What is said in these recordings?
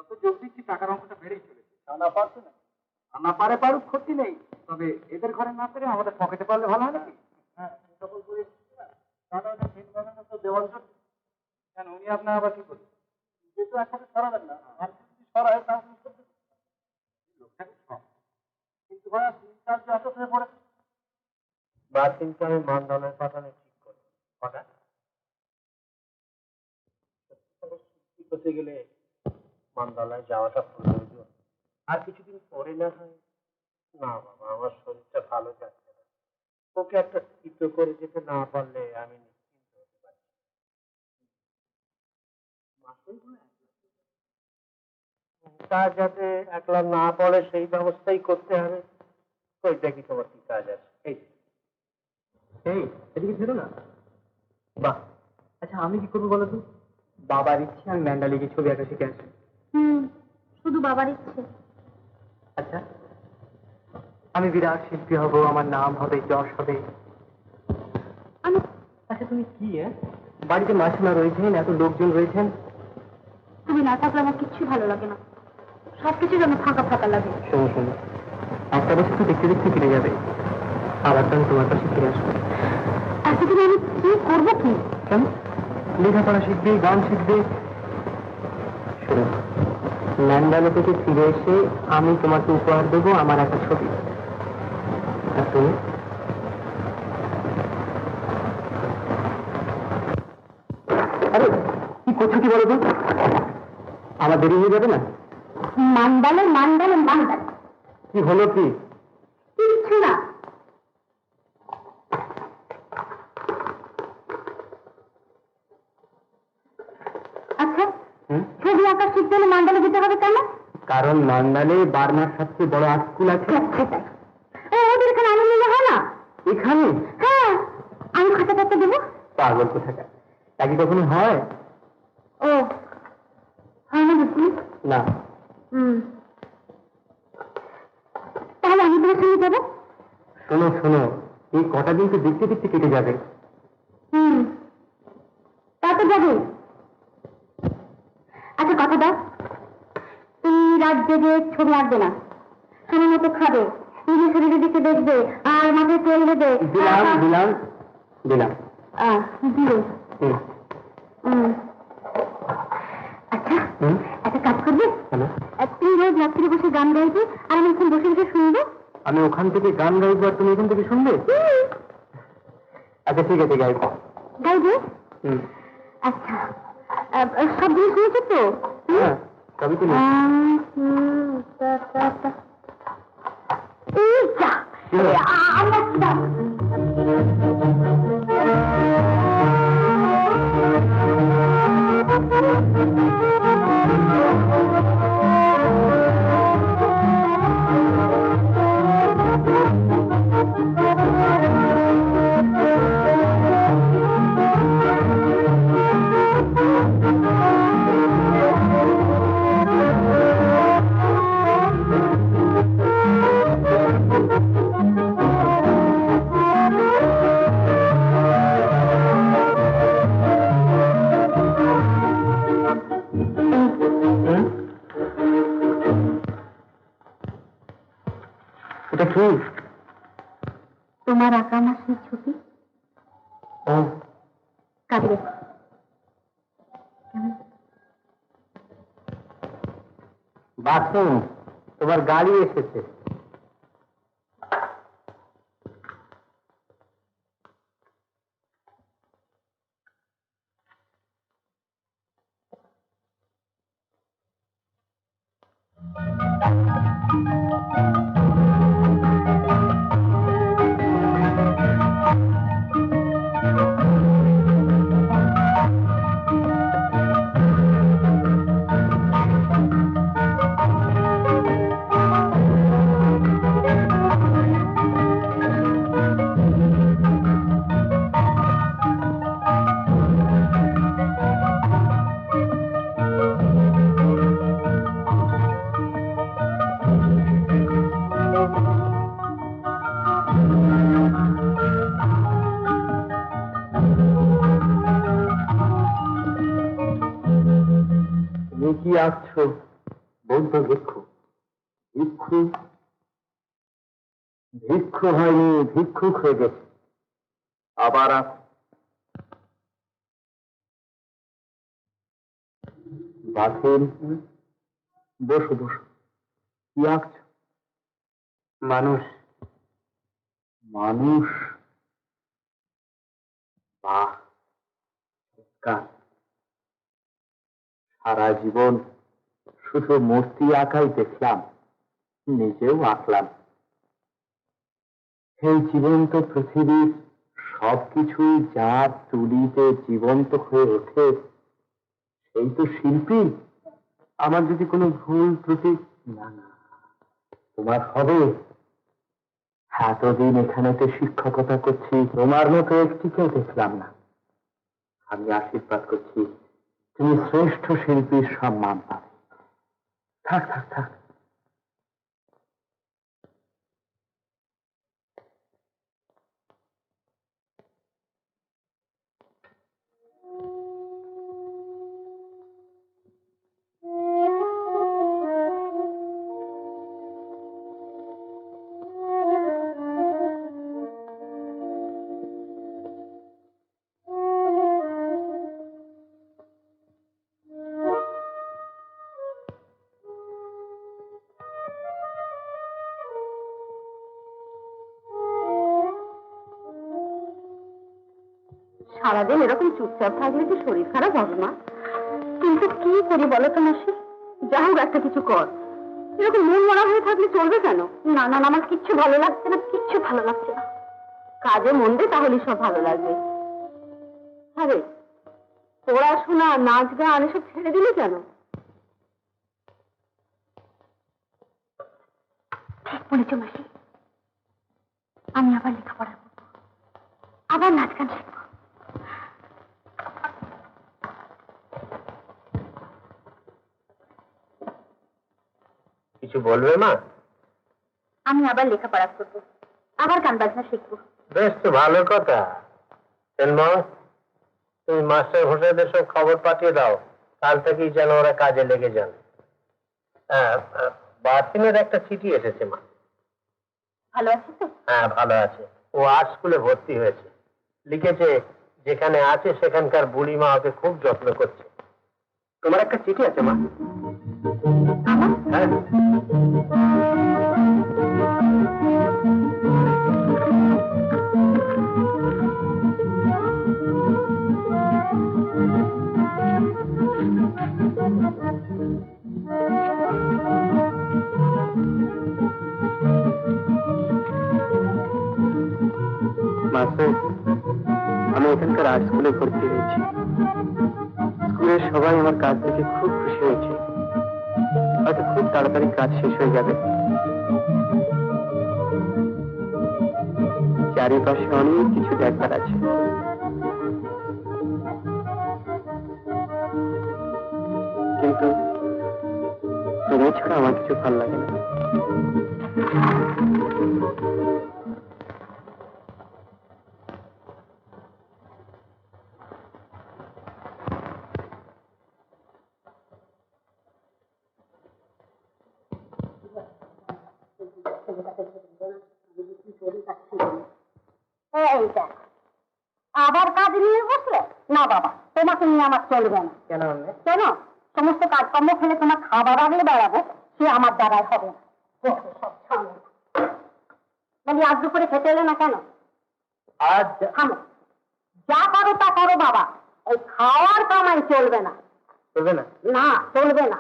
যত যোগ দিচ্ছি টাকার অঙ্কটা বেড়েই চলেছে। না পারছে না, না পারে পারুক, ক্ষতি নেই, তবে এদের ঘরে না পেরে আমাদের পকেটে পারলে ভালো হয় নাকি? হ্যাঁ, সকল করে দেওয়াল কেন উনি আপনার আবার কি করবেন? যেহেতু একসাথে সরাবেন না, আর যদি সরায় তাহলে কিন্তু ভাইয়া তিন চার যে অসুখ হয়ে পড়ে বা কিন্তু আমি মানদণ্ডের পাঠানো ঠিক করি হঠাৎ করতে গেলে মানদণ্ডায় যাওয়াটা প্রয়োজন। আর কিছুদিন পরে না হয়। না বাবা, আমার শরীরটা ভালো যাচ্ছে না, ওকে একটা স্থিত করে যেতে না পারলে আমি নিশ্চিন্ত হতে পারি। তা যাতে একলা না পড়ে সেই ব্যবস্থাই করতে হবে। ওইটা কি তোমার কি কাজ আছে? এই এই এদিকে ছিল না। বাহ, আচ্ছা আমি কি করবো বলো তো? বাবার ইচ্ছে আমি ম্যান্ডালিকে ছবি আঁকা শিখে আসি। শুধু বাবার ইচ্ছে। আচ্ছা, আমি বিরাট শিল্পী হব, আমার নাম হবে, যশ হবে। আমি আচ্ছা তুমি কি বাড়িতে মাসিমা রয়েছেন, এত লোকজন রয়েছেন, তুমি না থাকলে আমার কিচ্ছু ভালো লাগে না, সবকিছু যেন ফাঁকা ফাঁকা লাগে। শোনো শোনো, একটা বছর তো দেখতে দেখতে কেটে যাবে, আবার তো আমি তোমার কাছে ফিরে আসবো। এতদিন আমি কি করবো? কি কেন? লেখাপড়া শিখবে, গান শিখবে। শোনো, ম্যান্ডালা থেকে ফিরে এসে আমি তোমাকে উপহার দেবো আমার একটা ছবি। আর তুমি? আরে কি করছো কি বলো তো? আমার দেরি হয়ে যাবে না? মান্দালে মান্দালে মান্দালে কি হলো কি? কিচ্ছু না। আচ্ছা, ছবি আঁকা শিখতে হলে মান্দালে যেতে হবে কেন? কারণ মান্দালে বার্মার সবচেয়ে বড় আর্ট স্কুল আছে। ওদের এখানে আনন্দ হয় না? এখানে? হ্যাঁ, আমি খাতা টাতা দেবো। পাগল কোথাকার, তা কি কখনো হয়? ও হয় না বুঝলি? না। তাহলে আমি তোমার সঙ্গে যাবো। শোনো শোনো, এই কটা দিন তো দেখতে দেখতে কেটে যাবে। তা তো যাবে। আচ্ছা কথা দাও, তুমি রাত জেগে ছবি আঁকবে না, সময় মতো খাবে, নিজের শরীরের দিকে দেখবে, আর মাথায় তেল দেবে। দিলাম দিলাম দিলাম। দিও। আচ্ছা, একটা কাজ করবে? তুমি রোজ রাত্রে বসে গান গাইবে, আর আমি এখন বসে বসে শুনবো। আমি ওখান থেকে গান গাইবো আর তুমি এখান থেকে শুনবে? আচ্ছা ঠিক আছে, গাইবো। গাইবে? আচ্ছা, সব জিনিস শুনেছো তো? হ্যাঁ, সবই তো এটা কি? তোমার আঁকা আমার সেই ছবি। কাঁদবে? বাথরুম, তোমার গাড়ি এসেছে। তুমি কি আঁকছো? বৌদ্ধ ভিক্ষু। ভিক্ষু ভিক্ষু হয়নি, ভিক্ষুক হয়ে গেছে। আবার বাথিন, বসো বসো। কি আঁকছ? মানুষ। মানুষ, বাহ, সারা জীবন শুধু মূর্তি আঁকাই দেখলাম, নিজেও আঁকলাম। এই জীবন্ত পৃথিবীর সবকিছুই যার তুলিতে জীবন্ত হয়ে ওঠে, সেই তো শিল্পী। আমার যদি কোনো ভুল ত্রুটি, না না, তোমার হবে। এতদিন এখানেতে শিক্ষকতা করছি, তোমার মতো একটিকেও দেখলাম না। আমি আশীর্বাদ করছি, তুমি শ্রেষ্ঠ শিল্পীর সম্মান পাবে। থাক থাক থাক। সারাদিন এরকম চুপচাপ থাকলে কি শরীর খারাপ হবে মা? কিন্তু কি করি বলো তো মাসি? যা হোক একটা কিছু কর। এরকম মন মরা হয়ে থাকলে চলবে কেন? না না না, আমার কিচ্ছু ভালো লাগছে না, কিচ্ছু ভালো লাগছে না। কাজে মন দে, তাহলে সব ভালো লাগবে। আরে পড়াশোনা, নাচ গান এসব ছেড়ে দিলি কেন? ঠিক বলেছ মাসি, আমি আবার লেখাপড়া করবো, আবার নাচ গান শিখবো। কিছু বলবে মা? আমি আবার লেখাপড়া করবো, আবার গান বাজনা শিখবো। বেশ, তো ভালো কথা। তুমি মাস্টার হোসেনদের সব খবর পাঠিয়ে দাও, কাল থেকেই যেন ওরা কাজে লেগে যান। হ্যাঁ, বাথিনের একটা চিঠি এসেছে মা। ভালো আছে তো? হ্যাঁ, ভালো আছে। ও আর্ট স্কুলে ভর্তি হয়েছে। লিখেছে যেখানে আছে সেখানকার বুড়ি মা ওকে খুব যত্ন করছে। তোমার একটা চিঠি আছে মা? হ্যাঁ। মাস্টার, আমি এখানকার আর্ট স্কুলে ভর্তি হয়েছি। স্কুলের সবাই আমার কাজ দেখে খুব খুশি হয়েছে। হয়তো খুব তাড়াতাড়ি কাজ শেষ হয়ে যাবে। চারিপাশে অনেক কিছু দেখার আছে, কিন্তু তুমি ছাড়া আমার কিছু ভালো লাগে না। আবার কাজ নিয়ে বসলে? না বাবা, তোমাকে নিয়ে আমার চলবে না। কেন? কেন? সমস্ত কাজকর্ম ফেলে তোমার খাবার আগলে বেড়াবো, সে আমার দ্বারাই হবে না। মানে আজ দুপুরে খেতে এলে না কেন? আজ থামো, যা করো তা করো বাবা, এই খাওয়ার কামাই চলবে না। চলবে না? না, চলবে না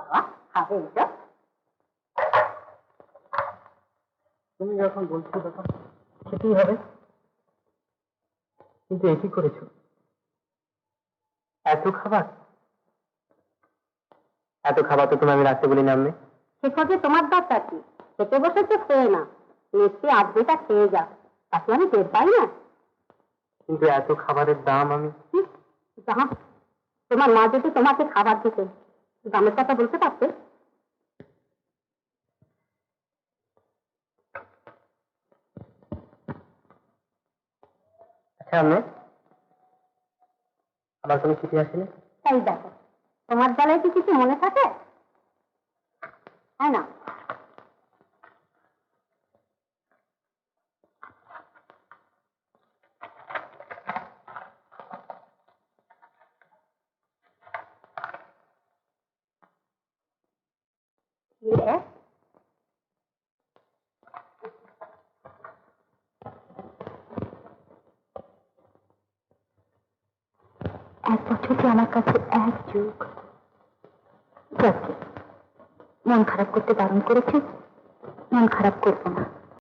বাবা, খাবে এটা। তুমি যখন বলছো তখন খেতেই হবে। কিন্তু এটি করেছো, এত খাবার। এত খাবার তো তুমি আমি রাখতে বলি না। আমি সে কাজে তোমার দরকার কি? খেতে বসেছে, খেয়ে না, নিশ্চয়ই আজ যেটা খেয়ে যা, তাকে আমি টের পাই না। কিন্তু এত খাবারের দাম আমি। দাম? তোমার মা যদি তোমাকে খাবার দিতেন, দামের কথা বলতে পারতে? আচ্ছা, আমি আমার কোনো চিঠি আসেনি। তাই দেখো, তোমার বেলায় কি কিছু মনে থাকে? তাই না? এক বছরটি আমার কাছে এক যুগ। যাকে মন খারাপ করতে বারণ করেছি, মন খারাপ করবো না।